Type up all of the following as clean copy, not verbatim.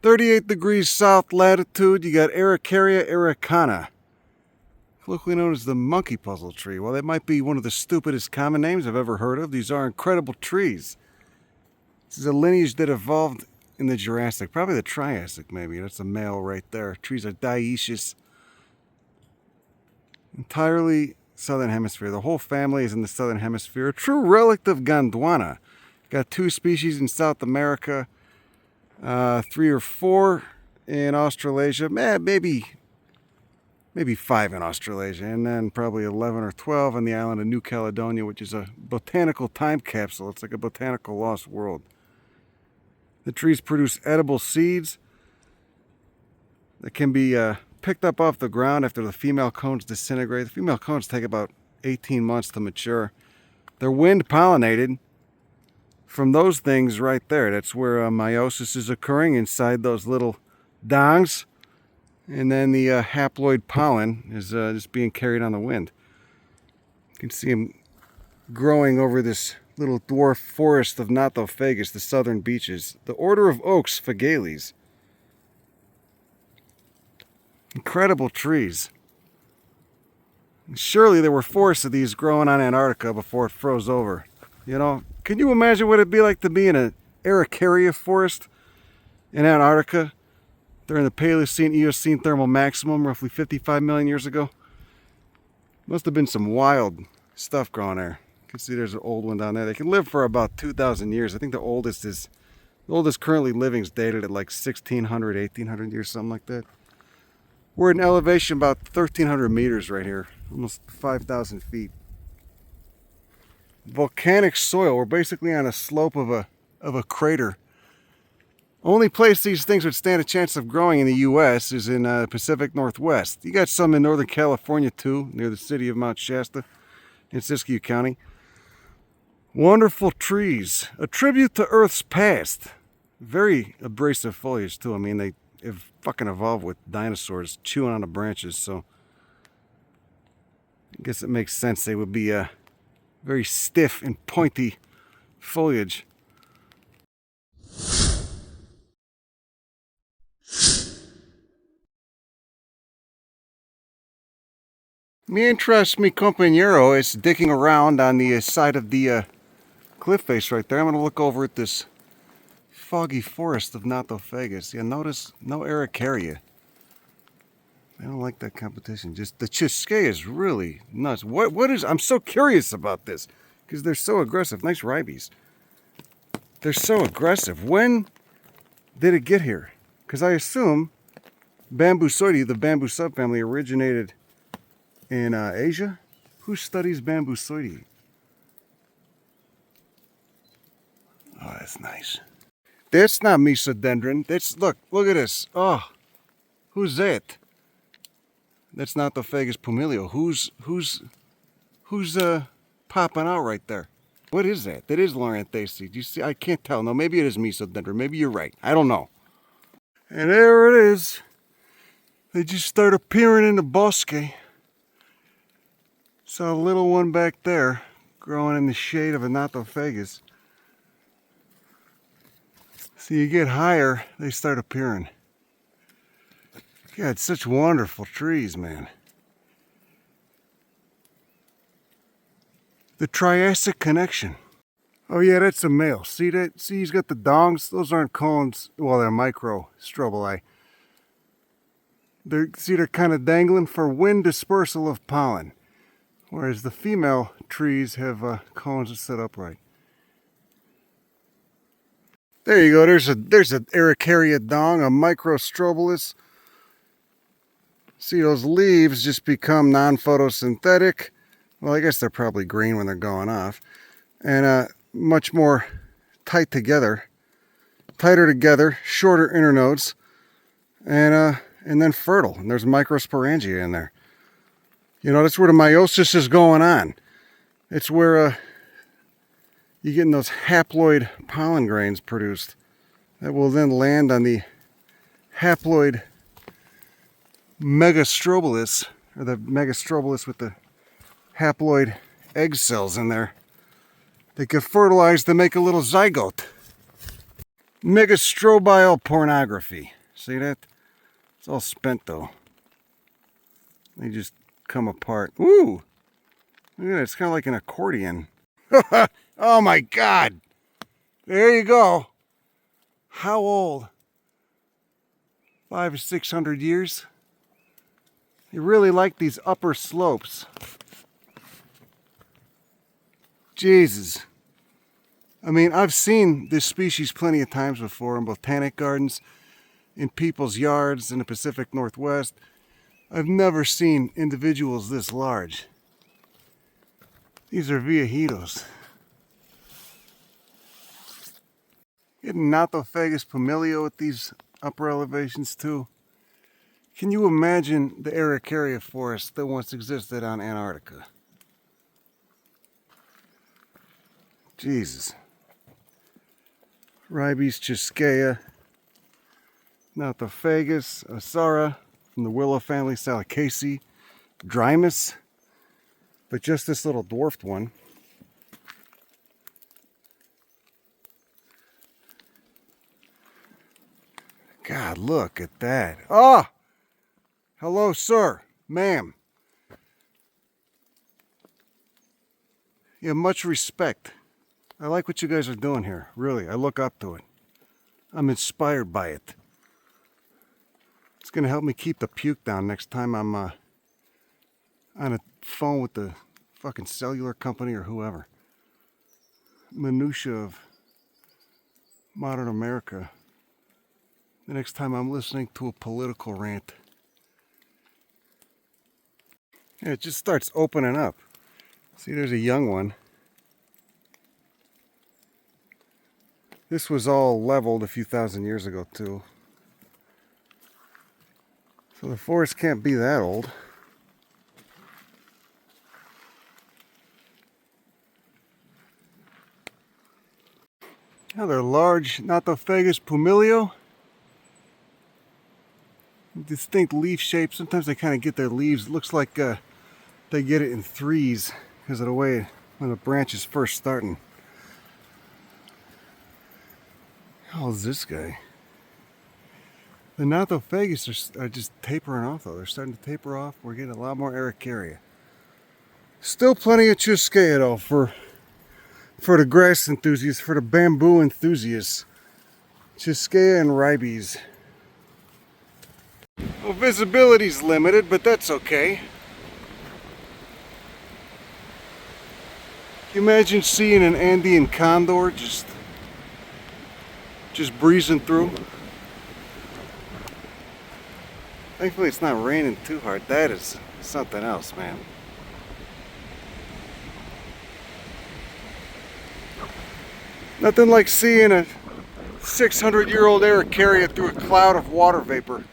38 degrees south latitude, you got Araucaria americana, colloquially known as the monkey puzzle tree. Well, that might be one of the stupidest common names I've ever heard of. These are incredible trees. This is a lineage that evolved in the Jurassic, probably the Triassic maybe. That's a male right there. Trees are dioecious. Entirely southern hemisphere. The whole family is in the southern hemisphere. A true relic of Gondwana. Got 2 species in South America. 3 or 4 in Australasia, maybe 5 in Australasia, and then probably 11 or 12 on the island of New Caledonia, which is a botanical time capsule. It's like a botanical lost world. The trees produce edible seeds that can be picked up off the ground after the female cones disintegrate. The female cones take about 18 months to mature. They're wind pollinated from those things right there. That's where meiosis is occurring inside those little dongs. And then the haploid pollen is just being carried on the wind. You can see them growing over this little dwarf forest of Nothofagus, the southern beaches. The order of oaks, Phagales. Incredible trees. Surely there were forests of these growing on Antarctica before it froze over. You know, can you imagine what it'd be like to be in an Araucaria forest in Antarctica during the Paleocene-Eocene thermal maximum roughly 55 million years ago? Must have been some wild stuff growing there. You can see there's an old one down there. They can live for about 2,000 years. I think the oldest currently living is dated at like 1,600, 1,800 years, something like that. We're at an elevation about 1,300 meters right here, almost 5,000 feet. Volcanic soil. We're basically on a slope of a crater. Only place these things would stand a chance of growing in the U.S. is in Pacific Northwest. You got some in Northern California too, near the city of Mount Shasta in Siskiyou County. Wonderful trees. A tribute to Earth's past. Very abrasive foliage too. I mean, they have fucking evolved with dinosaurs chewing on the branches, so I guess it makes sense they would be very stiff and pointy foliage. Mientras mi compañero is digging around on the side of the cliff face right there, I'm going to look over at this foggy forest of Nothofagus. Yeah, notice no Araucaria. I don't like that competition. Just the Chusquea is really nuts. What is? I'm so curious about this because they're so aggressive. Nice ribes. They're so aggressive. When did it get here? Because I assume Bambusoidea, the bamboo subfamily, originated in Asia. Who studies Bambusoidea? Oh, that's nice. That's not mesodendron. That's look at this. Oh, who's that? That's Nothofagus pumilio. Who's popping out right there? What is that? That is Lauranthacea. Do you see? I can't tell. No, maybe it is mesodendron. Maybe you're right. I don't know. And there it is. They just start appearing in the bosque. Saw a little one back there growing in the shade of a Nothofagus. So you get higher, they start appearing. God, such wonderful trees, man. The Triassic connection. Oh yeah, that's a male. See that? See, he's got the dongs. Those aren't cones. Well, they're micro strobili. They're kind of dangling for wind dispersal of pollen. Whereas the female trees have cones that sit upright. There you go. There's an Araucaria dong, a microstrobilus. See, those leaves just become non-photosynthetic. Well, I guess they're probably green when they're going off. And much more tighter together, shorter internodes, and then fertile. And there's microsporangia in there. You know, that's where the meiosis is going on. It's where you're getting those haploid pollen grains produced that will then land on the haploid megastrobilus, or the megastrobilus with the haploid egg cells in there. They get fertilized to make a little zygote. Megastrobile pornography. See that? It's all spent though. They just come apart. Ooh! Look at it, it's kind of like an accordion. Oh my God! There you go. How old? 500 or 600 years? You really like these upper slopes. Jesus. I mean, I've seen this species plenty of times before in botanic gardens, in people's yards in the Pacific Northwest. I've never seen individuals this large. These are Viejitos. Getting Nothofagus pumilio at these upper elevations too. Can you imagine the Araucaria forest that once existed on Antarctica? Jesus. Ribes Chusquea, Nothofagus, Asara, from the willow family, Salicaceae, Drymus, but just this little dwarfed one. God, look at that. Ah! Hello, sir, ma'am. Yeah, much respect. I like what you guys are doing here. Really, I look up to it. I'm inspired by it. It's going to help me keep the puke down next time I'm on a phone with the fucking cellular company or whoever. Minutia of modern America. The next time I'm listening to a political rant. Yeah, it just starts opening up. See, there's a young one. This was all leveled a few thousand years ago too. So the forest can't be that old. Now they're large Nothofagus pumilio. Distinct leaf shape. Sometimes they kind of get their leaves. It looks like they get it in threes because of the way when the branch is first starting. How old is this guy? The Nothofagus are just tapering off though. They're starting to taper off. We're getting a lot more Araucaria. Still plenty of Chusquea though for the grass enthusiasts, for the bamboo enthusiasts. Chusquea and ribes. Well, visibility's limited, but that's okay. Can you imagine seeing an Andean condor just breezing through? Thankfully it's not raining too hard. That is something else, man. Nothing like seeing a 600-year-old Araucaria through a cloud of water vapor.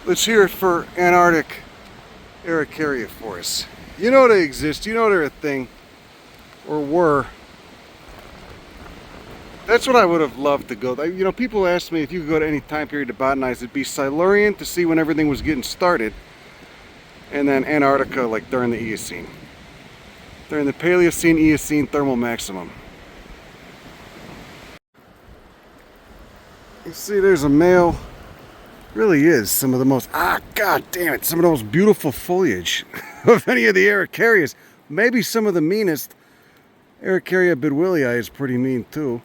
Let's hear it for Antarctic Araucaria forests. You know they exist, you know they're a thing, or were. That's what I would have loved to go. You know, people ask me if you could go to any time period to botanize, it'd be Silurian to see when everything was getting started, and then Antarctica like during the Eocene. During the Paleocene, Eocene thermal maximum. You see there's a male. Really is some of the most, god damn it, some of the most beautiful foliage of any of the Araucarias. Maybe some of the meanest. Araucaria bidwillii is pretty mean too.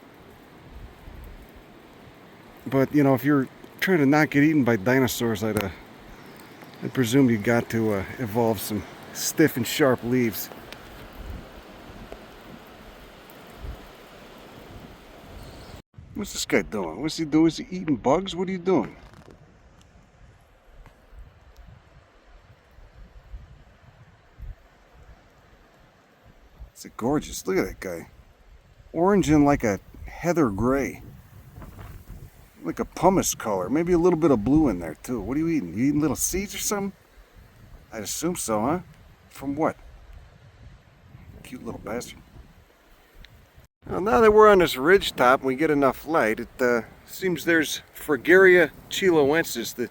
But you know, if you're trying to not get eaten by dinosaurs, I'd presume you got to evolve some stiff and sharp leaves. What's this guy doing? What's he doing? Is he eating bugs? What are you doing? It's gorgeous. Look at that guy. Orange and like a heather gray. Like a pumice color. Maybe a little bit of blue in there too. What are you eating? You eating little seeds or something? I'd assume so, huh? From what? Cute little bastard. Well, now that we're on this ridge top and we get enough light, it seems there's Fragaria chiloensis, the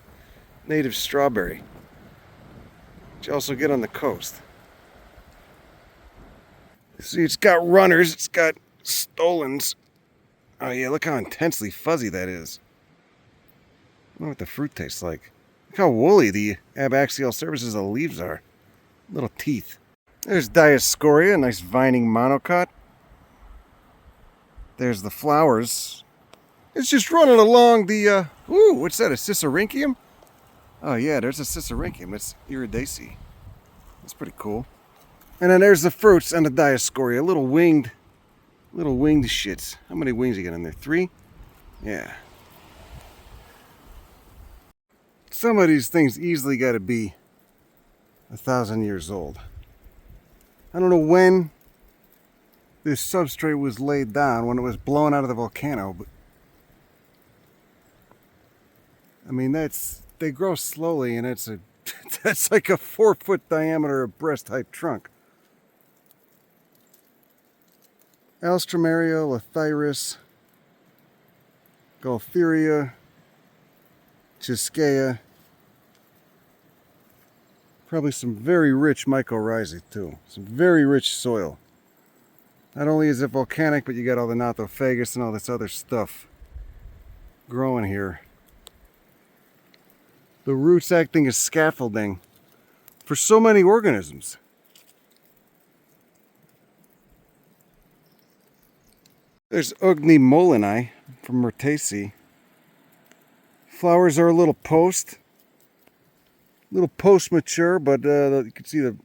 native strawberry, which you also get on the coast. See, it's got runners, it's got stolons. Oh yeah, look how intensely fuzzy that is. I wonder what the fruit tastes like. Look how woolly the abaxial surfaces of the leaves are. Little teeth. There's Dioscorea, nice vining monocot. There's the flowers. It's just running along the, ooh, what's that, a Cicerynchium? Oh yeah, there's a Cicerynchium. It's iridaceae. That's pretty cool. And then there's the fruits and the Dioscorea, little winged shits. How many wings you got in there? 3? Yeah. Some of these things easily got to be 1,000 years old. I don't know when this substrate was laid down, when it was blown out of the volcano, but I mean, they grow slowly, and that's like a 4-foot diameter breast height trunk. Alstroemeria, Lathyrus, Gaultheria, Chusquea. Probably some very rich mycorrhizae too. Some very rich soil. Not only is it volcanic, but you got all the Nothofagus and all this other stuff growing here. The roots acting as scaffolding for so many organisms. There's Ugni molini from Myrtaceae. Flowers are a little post mature, but you can see the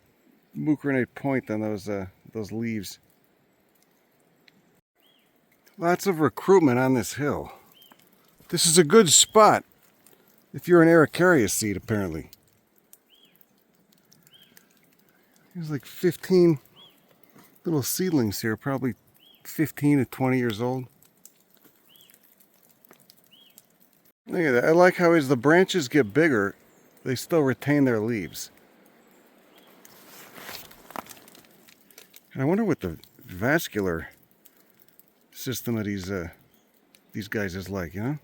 mucronate point on those leaves. Lots of recruitment on this hill. This is a good spot if you're an Araucaria seed, apparently. There's like 15 little seedlings here, probably 15 to 20 years old. Look at that. I like how as the branches get bigger, they still retain their leaves. And I wonder what the vascular system of these guys is like, you know?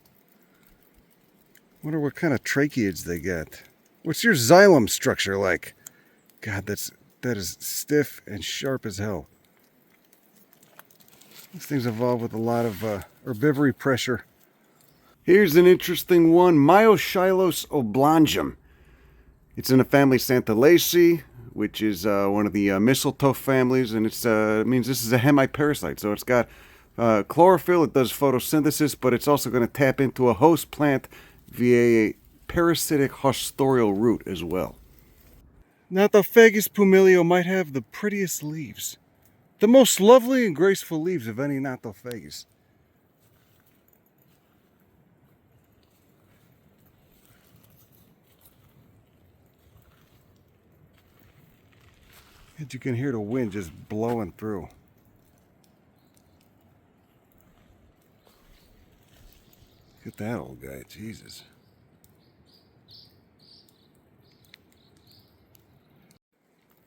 Wonder what kind of tracheids they get. What's your xylem structure like? God, that is stiff and sharp as hell. These things evolve with a lot of herbivory pressure. Here's an interesting one, Myoxylus oblongum. It's in the family Xantholaceae, which is one of the mistletoe families, and it means this is a hemiparasite. So it's got chlorophyll, it does photosynthesis, but it's also going to tap into a host plant via a parasitic hostorial root as well. Nothofagus pumilio might have the prettiest leaves. The most lovely and graceful leaves of any Nothofagus. And you can hear the wind just blowing through. Look at that old guy, Jesus.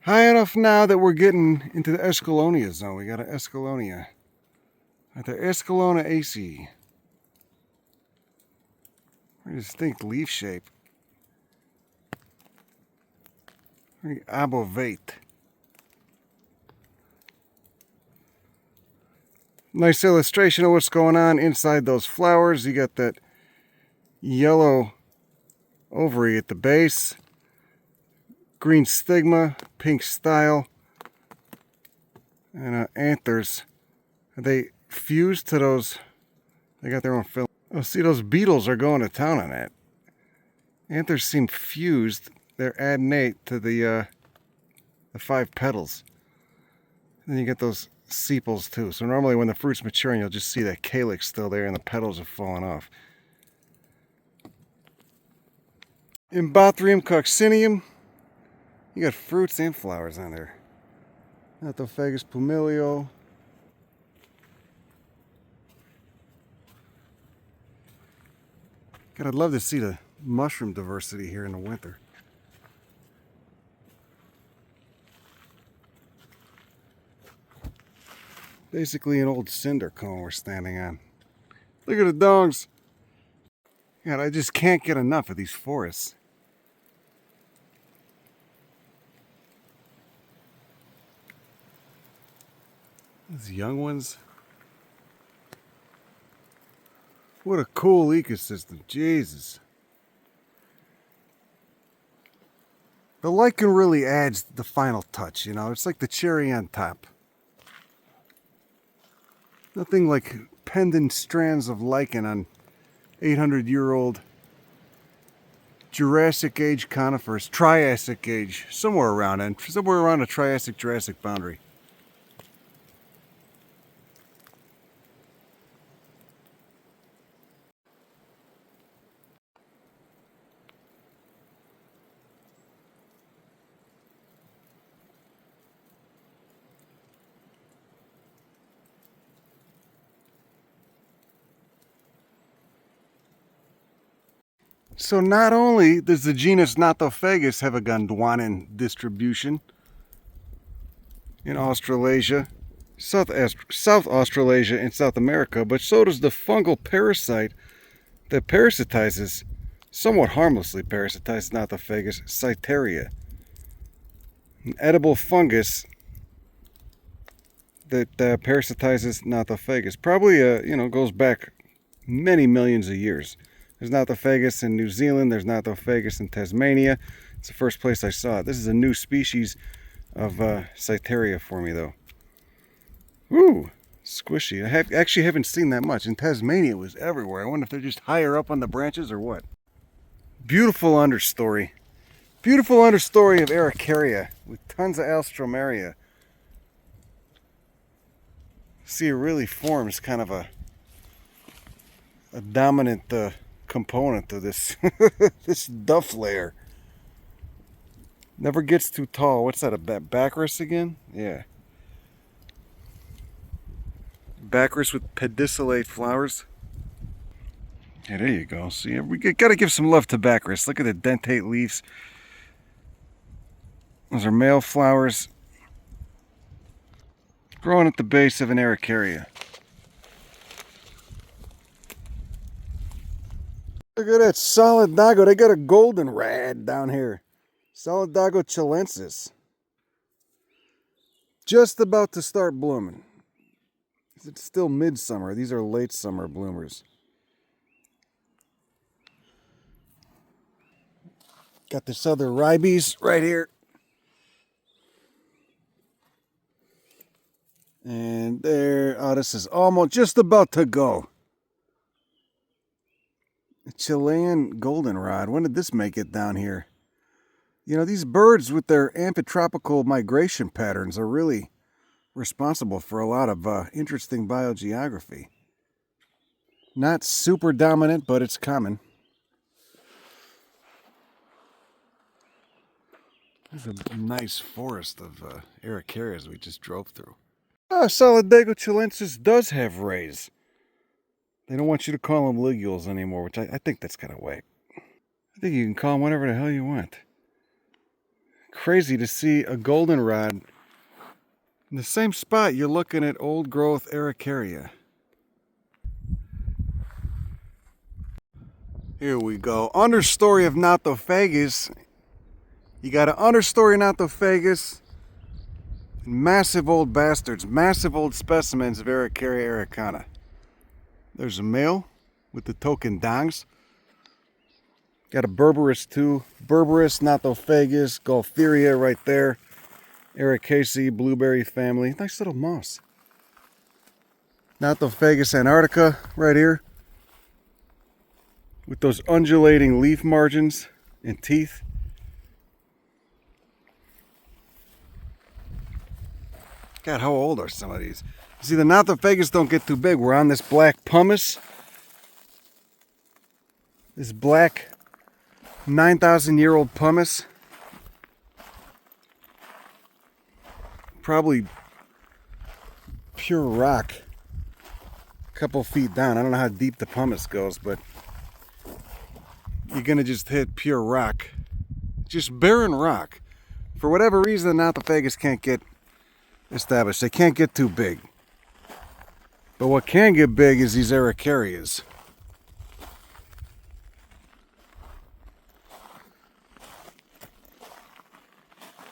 High enough now that we're getting into the Escallonia zone. We got an Escallonia. At the Escallonia. Very distinct leaf shape. Very obovate. Nice illustration of what's going on inside those flowers. You got that yellow ovary at the base, green stigma, pink style, and anthers. They fuse to those. They got their own film. Oh, see, those beetles are going to town on that. Anthers seem fused. They're adnate to the 5 petals. And then you get those sepals too. So normally when the fruit's maturing, you'll just see that calyx still there and the petals have fallen off. In Bothrium coccineum, you got fruits and flowers on there. Nothofagus pumilio. God, I'd love to see the mushroom diversity here in the winter. Basically an old cinder cone we're standing on. Look at the dongs. God, I just can't get enough of these forests. These young ones. What a cool ecosystem, Jesus. The lichen really adds the final touch, you know, it's like the cherry on top. Nothing like pendant strands of lichen on 800-year-old Jurassic age conifers, Triassic age, somewhere around a Triassic-Jurassic boundary. So not only does the genus Nothofagus have a Gondwanan distribution in Australasia, South Australasia, and South America, but so does the fungal parasite that parasitizes, somewhat harmlessly parasitizes Nothofagus, Cyteria, an edible fungus that parasitizes Nothofagus. Probably, goes back many millions of years. There's Nothofagus in New Zealand. There's Nothofagus in Tasmania. It's the first place I saw it. This is a new species of Cyteria for me, though. Ooh, squishy. I actually haven't seen that much. In Tasmania, it was everywhere. I wonder if they're just higher up on the branches or what. Beautiful understory. Beautiful understory of Araucaria with tons of Alstroemeria. See, it really forms kind of a dominant component of this this duff layer. Never gets too tall. What's that, a Baccharis again? Yeah. Baccharis with pedicellate flowers. Yeah, there you go. See, we gotta give some love to Baccharis. Look at the dentate leaves. Those are male flowers growing at the base of an Araucaria. Look at that Solidago. They got a goldenrod down here. Solidago chilensis. Just about to start blooming. It's still midsummer. These are late summer bloomers. Got this other ribes right here. And there, oh, this is almost just about to go. A Chilean goldenrod. When did this make it down here? You know, these birds with their amphitropical migration patterns are really responsible for a lot of interesting biogeography. Not super dominant, but it's common. There's a nice forest of Araucarias we just drove through. Solidago chilensis does have rays. They don't want you to call them ligules anymore, which I think that's kind of whack. I think you can call them whatever the hell you want. Crazy to see a goldenrod in the same spot you're looking at old growth Araucaria. Here we go. Understory of Nothofagus. You got an understory Nothofagus. Massive old bastards. Massive old specimens of Araucaria araucana. There's a male with the token dongs. Got a Berberis too. Berberis, Nothofagus, Gaultheria right there. Ericaceae, blueberry family. Nice little moss. Nothofagus antarctica right here. With those undulating leaf margins and teeth. God, how old are some of these? See, the Nothofagus don't get too big. We're on this black pumice. This black 9,000-year-old pumice. Probably pure rock. A couple feet down. I don't know how deep the pumice goes, but you're going to just hit pure rock. Just barren rock. For whatever reason, the Nothofagus can't get established. They can't get too big. But what can get big is these araucarias.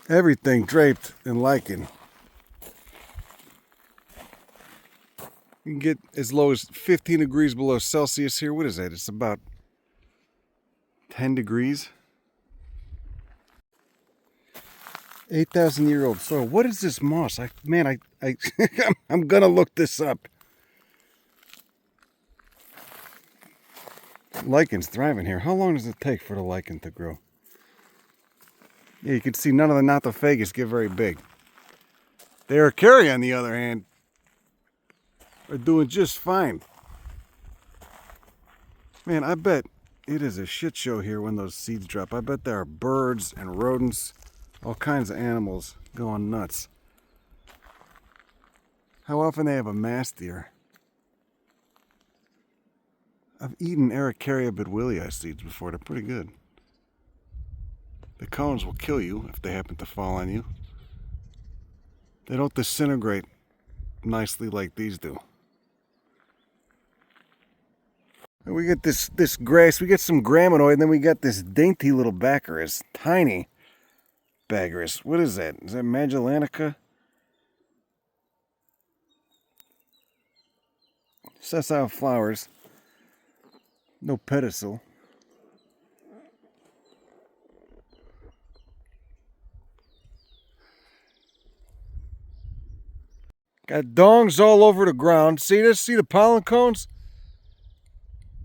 Everything draped in lichen. You can get as low as 15 degrees below Celsius here. What is that? It's about 10 degrees. 8,000-year-old soil. What is this moss? I'm gonna look this up. Lichen's thriving here. How long does it take for the lichen to grow? Yeah, you can see none of the Nothofagus get very big. The araucaria, on the other hand, are doing just fine. Man, I bet it is a shit show here when those seeds drop. I bet there are birds and rodents, all kinds of animals going nuts. How often they have a mast deer? I've eaten Araucaria bedwillii seeds before. They're pretty good. The cones will kill you if they happen to fall on you. They don't disintegrate nicely like these do. And we get this grass, we get some graminoid, and then we got this dainty little Baccharis, tiny Baccharis. What is that? Is that Magellanica? Sessile flowers. No pedicel. Got dongs all over the ground. See this? See the pollen cones?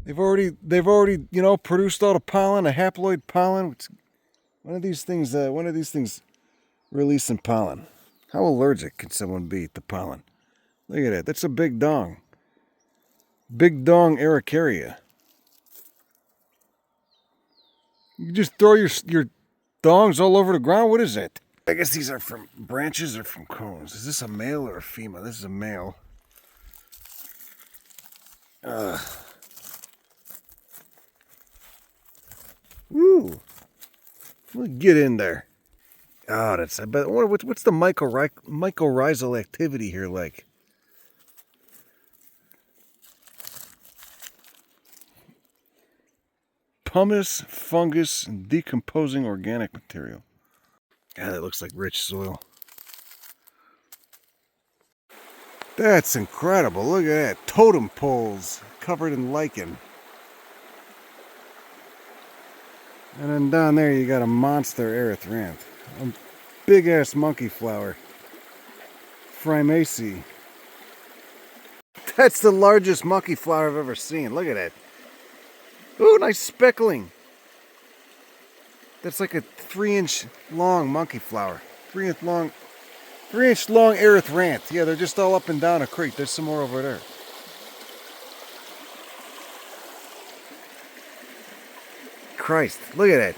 They've already, you know, produced all the pollen, a haploid pollen. One of these things releasing pollen. How allergic can someone be to pollen? Look at that. That's a big dong. Big dong Araucaria. You just throw your dongs all over the ground? What is that? I guess these are from branches or from cones. Is this a male or a female? This is a male. Woo! We'll get in there. Oh, that's. I bet. What's the mycorrhizal activity here like? Pumice, fungus, and decomposing organic material. God, that looks like rich soil. That's incredible. Look at that. Totem poles covered in lichen. And then down there you got a monster erythranth. A big ass monkey flower. Primaceae. That's the largest monkey flower I've ever seen. Look at that. Ooh, nice speckling. That's like a 3-inch long monkey flower. 3-inch long erythranth. Yeah, they're just all up and down a creek. There's some more over there. Christ, look at that.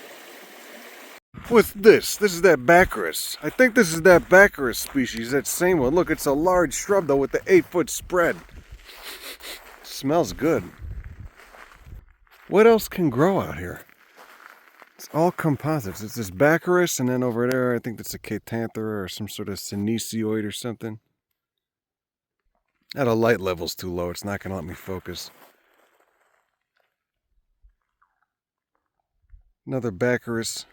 What's this? This is that Baccharis. I think this is that Baccharis species, that same one. Look, it's a large shrub though with the 8-foot spread. Smells good. What else can grow out here? It's all composites. It's this Baccharis, and then over there, I think that's a Catanthera or some sort of Senesioid or something. The light level's too low. It's not going to let me focus. Another Baccharis.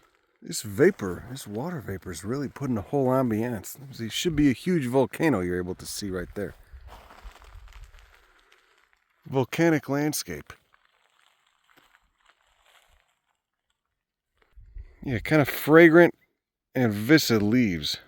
This water vapor is really putting a whole ambiance. It should be a huge volcano you're able to see right there. Volcanic landscape. Yeah, kind of fragrant and viscid leaves.